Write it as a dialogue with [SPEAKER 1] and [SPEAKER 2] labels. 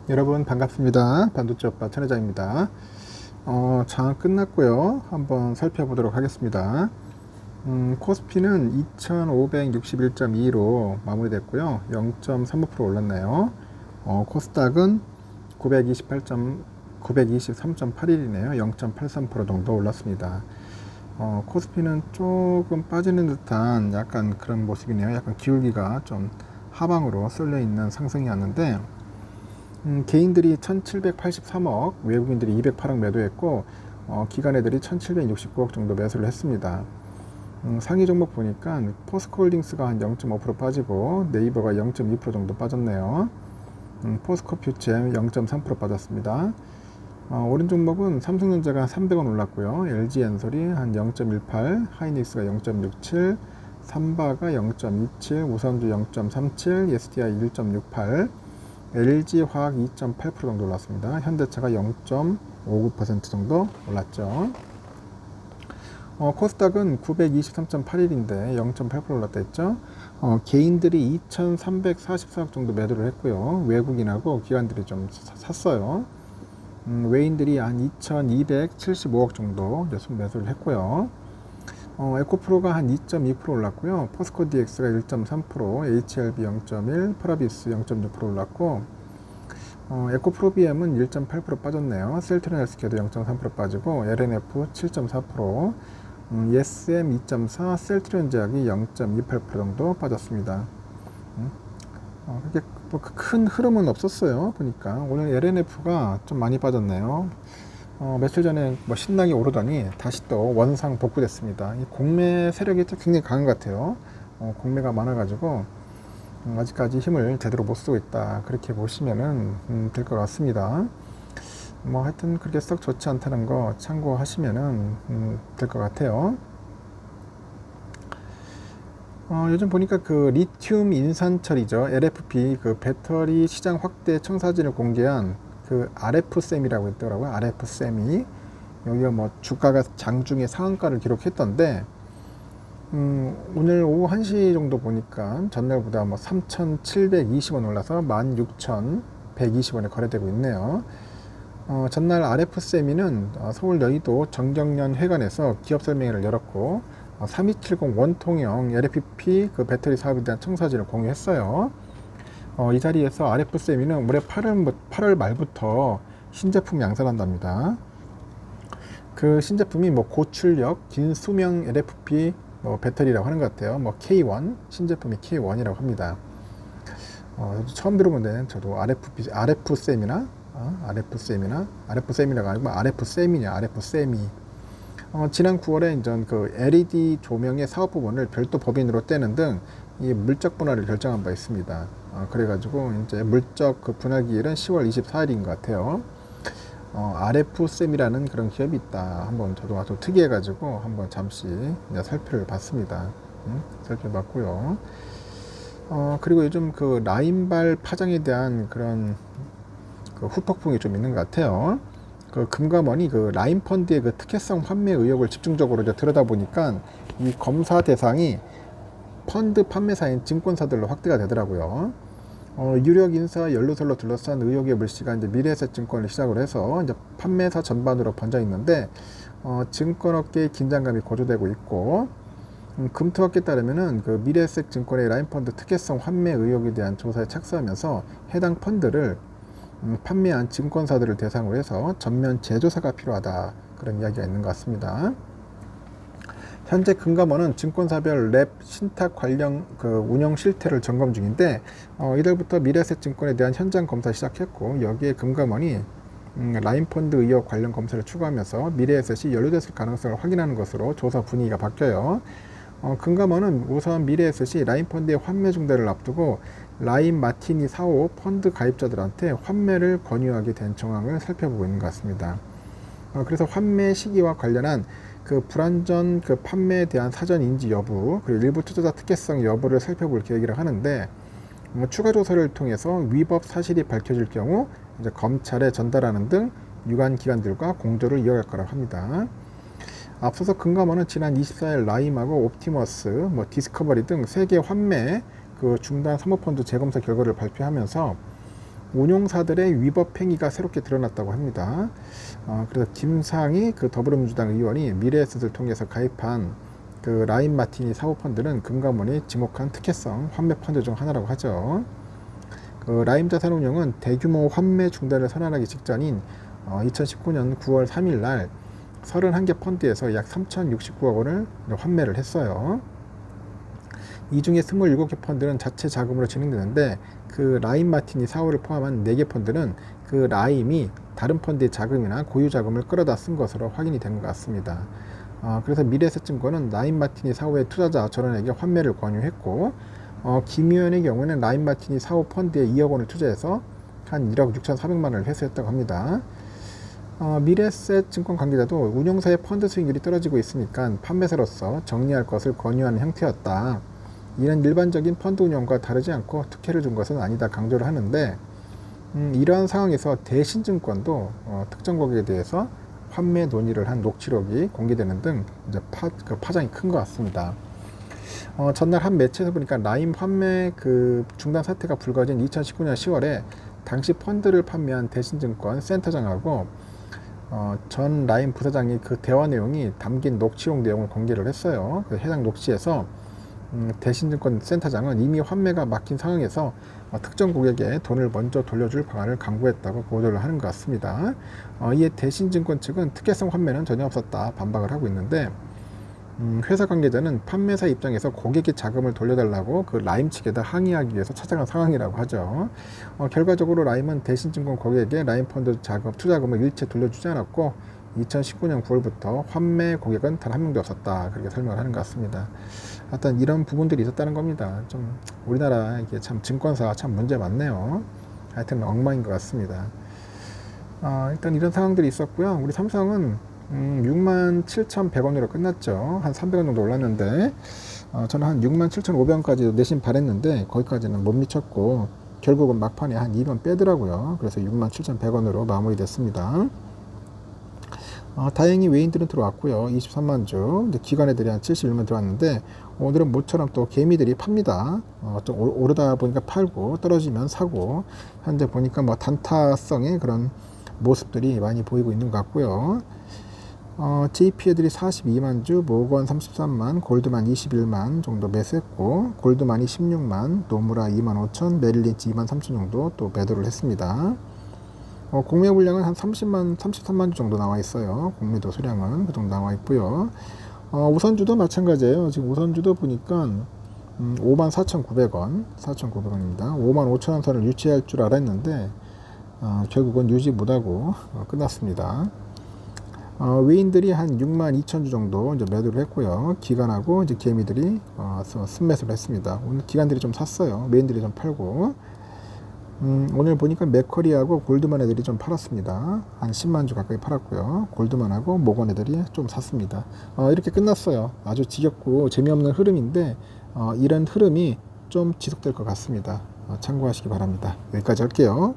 [SPEAKER 1] 여러분 반갑습니다. 반도체 오빠 천회장입니다. 장은 끝났고요. 한번 살펴보도록 하겠습니다. 코스피는 2561.2로 마무리됐고요. 0.35% 올랐네요. 코스닥은 923.8일이네요. 0.83% 정도 올랐습니다. 코스피는 조금 빠지는 듯한 약간 그런 모습이네요. 약간 기울기가 좀 하방으로 쏠려 있는 상승이었는데, 개인들이 1783억, 외국인들이 208억 매도했고, 기관애들이 1769억 정도 매수를 했습니다. 상위 종목 보니까 포스코홀딩스가 한 0.5% 빠지고 네이버가 0.2% 정도 빠졌네요. 포스코 퓨체 0.3% 빠졌습니다. 오른 종목은 삼성전자가 300원 올랐고요. LG엔솔이 한 0.18, 하이닉스가 0.67, 삼바가 0.27, 우선주 0.37, SDI 1.68, LG화학 2.8% 정도 올랐습니다. 현대차가 0.59% 정도 올랐죠. 코스닥은 923.81인데 0.8% 올랐다 했죠. 개인들이 2,344억 정도 매도를 했고요. 외국인하고 기관들이 좀 샀어요. 외인들이 한 2,275억 정도 매수를 했고요. 에코프로가 한 2.2% 올랐고요. 포스코 DX가 1.3%, HLB 0.1, 프라비스 0.6% 올랐고, 에코프로비엠은 1.8% 빠졌네요. 셀트리온 헬스케어도 0.3% 빠지고, LNF 7.4%, ESM 2.4, 셀트리온 제약이 0.28% 정도 빠졌습니다. 그렇게 큰 흐름은 없었어요. 보니까 오늘 LNF가 좀 많이 빠졌네요. 며칠 전에 신나게 오르더니 다시 또 원상 복구됐습니다. 이 공매 세력이 굉장히 강한 것 같아요. 공매가 많아가지고 아직까지 힘을 제대로 못 쓰고 있다. 그렇게 보시면은 될 것 같습니다. 하여튼 그렇게 썩 좋지 않다는 거 참고하시면은 될 것 같아요. 요즘 보니까 그 리튬 인산철이죠. LFP 그 배터리 시장 확대 청사진을 공개한 그 RF셈이라고 있더라고요. RF셈이 여기가 주가가 장중에 상한가를 기록했던데, 오늘 오후 1시 정도 보니까 전날보다 3,720원 올라서 16,120원에 거래되고 있네요. 전날 RF세미는 서울 여의도 정경련 회관에서 기업 설명회를 열었고, 3270 원통형 LFP 그 배터리 사업에 대한 청사진을 공유했어요. 이 자리에서 RF세미는 올해 8월 말부터 신제품 양산한답니다. 그 신제품이 고출력, 긴 수명 LFP 배터리라고 하는 것 같아요. K1, 신제품이 K1이라고 합니다. 처음 들어보는데 저도 RF셈이나 RF셈이라고 아니고 RF셈이냐, RF셈이. 지난 9월에 이제 그 LED 조명의 사업 부분을 별도 법인으로 떼는 등 이 물적 분할을 결정한 바 있습니다. 그래가지고 이제 물적 그 분할 기일은 10월 24일인 것 같아요. RF셈이라는 그런 기업이 있다. 한번 저도 아주 특이해가지고 한번 잠시 살펴봤습니다. 살펴봤고요. 그리고 요즘 그 라인발 파장에 대한 그런 그 후폭풍이 좀 있는 것 같아요. 그 금감원이 그 라인 펀드의 그 특혜성 환매 의혹을 집중적으로 이제 들여다보니까 이 검사 대상이 펀드 판매사인 증권사들로 확대가 되더라고요. 유력 인사 연루설로 둘러싼 의혹의 물씨가 이제 미래에셋증권을 시작으로 해서 이제 판매사 전반으로 번져 있는데, 증권업계의 긴장감이 고조되고 있고, 금토학에 따르면은 그 미래에셋증권의 라인펀드 특혜성 환매 의혹에 대한 조사에 착수하면서 해당 펀드를 판매한 증권사들을 대상으로 해서 전면 재조사가 필요하다. 그런 이야기가 있는 것 같습니다. 현재 금감원은 증권사별 랩 신탁 관련 그 운영 실태를 점검 중인데, 이달부터 미래에셋증권에 대한 현장 검사 시작했고, 여기에 금감원이 라인펀드 의혹 관련 검사를 추가하면서 미래에셋이 연루됐을 가능성을 확인하는 것으로 조사 분위기가 바뀌어요. 금감원은 우선 미래에셋이 라인펀드의 환매 중단을 앞두고 라인 마티니 4호 펀드 가입자들한테 환매를 권유하게 된 정황을 살펴보고 있는 것 같습니다. 그래서 환매 시기와 관련한 그 불완전 그 판매에 대한 사전 인지 여부, 그리고 일부 투자자 특혜성 여부를 살펴볼 계획이라 하는데, 추가 조사를 통해서 위법 사실이 밝혀질 경우 이제 검찰에 전달하는 등 유관 기관들과 공조를 이어갈 거라고 합니다. 앞서서 금감원은 지난 24일 라임하고 옵티머스, 디스커버리 등 3개 환매 그 중단 사모펀드 재검사 결과를 발표하면서 운용사들의 위법 행위가 새롭게 드러났다고 합니다. 그래서 김상희 그 더불어민주당 의원이 미래에셋을 통해서 가입한 그 라임 마티니 사모펀드는 금감원이 지목한 특혜성 환매 펀드 중 하나라고 하죠. 그 라임 자산운용은 대규모 환매 중단을 선언하기 직전인 2019년 9월 3일 날 31개 펀드에서 약 3,069억 원을 환매를 했어요. 이 중에 27개 펀드는 자체 자금으로 진행되는데 그 라임 마티니 4호를 포함한 4개 펀드는 그 라임이 다른 펀드의 자금이나 고유 자금을 끌어다 쓴 것으로 확인이 된 것 같습니다. 그래서 미래에셋증권은 라임 마티니 4호의 투자자 전원에게 환매를 권유했고 김 의원의 경우는 라임 마티니 4호 펀드에 2억 원을 투자해서 한 1억 6,400만 원을 회수했다고 합니다. 미래에셋증권 관계자도 운용사의 펀드 수익률이 떨어지고 있으니까 판매사로서 정리할 것을 권유하는 형태였다. 이는 일반적인 펀드 운용과 다르지 않고 특혜를 준 것은 아니다 강조를 하는데 이러한 상황에서 대신증권도 특정 고객에 대해서 환매 논의를 한 녹취록이 공개되는 등 이제 파장이 큰 것 같습니다. 전날 한 매체에서 보니까 라임 환매 그 중단 사태가 불거진 2019년 10월에 당시 펀드를 판매한 대신증권 센터장하고 전 라임 부사장이 그 대화 내용이 담긴 녹취록 내용을 공개를 했어요. 그 해당 녹취에서 대신증권 센터장은 이미 환매가 막힌 상황에서 특정 고객에 돈을 먼저 돌려줄 방안을 강구했다고 보도를 하는 것 같습니다. 이에 대신증권 측은 특혜성 환매는 전혀 없었다 반박을 하고 있는데 회사 관계자는 판매사 입장에서 고객의 자금을 돌려달라고 그 라임 측에다 항의하기 위해서 찾아간 상황이라고 하죠. 결과적으로 라임은 대신증권 고객에게 라임 펀드 투자금을 일체 돌려주지 않았고 2019년 9월부터 환매 고객은 단 한 명도 없었다 그렇게 설명을 하는 것 같습니다. 하여튼 이런 부분들이 있었다는 겁니다. 좀 우리나라 이게 참 증권사가 참 문제 많네요. 하여튼 엉망인 것 같습니다. 일단 이런 상황들이 있었고요. 우리 삼성은 67,100원으로 끝났죠. 한 300원 정도 올랐는데 저는 한 67,500원까지 내심 바랬는데 거기까지는 못 미쳤고 결국은 막판에 한 2원 빼더라고요. 그래서 67,100원으로 마무리됐습니다. 다행히 외인들은 들어왔고요. 23만 주, 기관 애들이 한 71만 들어왔는데 오늘은 모처럼 또 개미들이 팝니다. 좀 오르다 보니까 팔고 떨어지면 사고 현재 보니까 뭐 단타성의 그런 모습들이 많이 보이고 있는 것 같고요. JP 애들이 42만 주, 모건 33만, 골드만 21만 정도 매수했고 골드만이 16만, 노무라 2만 5천, 메릴린치 2만 3천 정도 또 매도를 했습니다. 공매 물량은 한 33만 주 정도 나와 있어요. 공매도 수량은 그 정도 나와 있고요. 우선주도 마찬가지예요. 지금 우선주도 보니까 54,900원, 4,900원입니다. 55,000원 선을 유지할 줄 알았는데 결국은 유지 못하고 끝났습니다. 외인들이 한 62,000주 정도 이제 매도를 했고요. 기관하고 이제 개미들이 순매수를 했습니다. 오늘 기관들이 좀 샀어요. 외인들이 좀 팔고. 오늘 보니까 맥커리하고 골드만 애들이 좀 팔았습니다. 한 10만 주 가까이 팔았고요. 골드만하고 모건 애들이 좀 샀습니다. 이렇게 끝났어요. 아주 지겹고 재미없는 흐름인데 이런 흐름이 좀 지속될 것 같습니다. 참고하시기 바랍니다. 여기까지 할게요.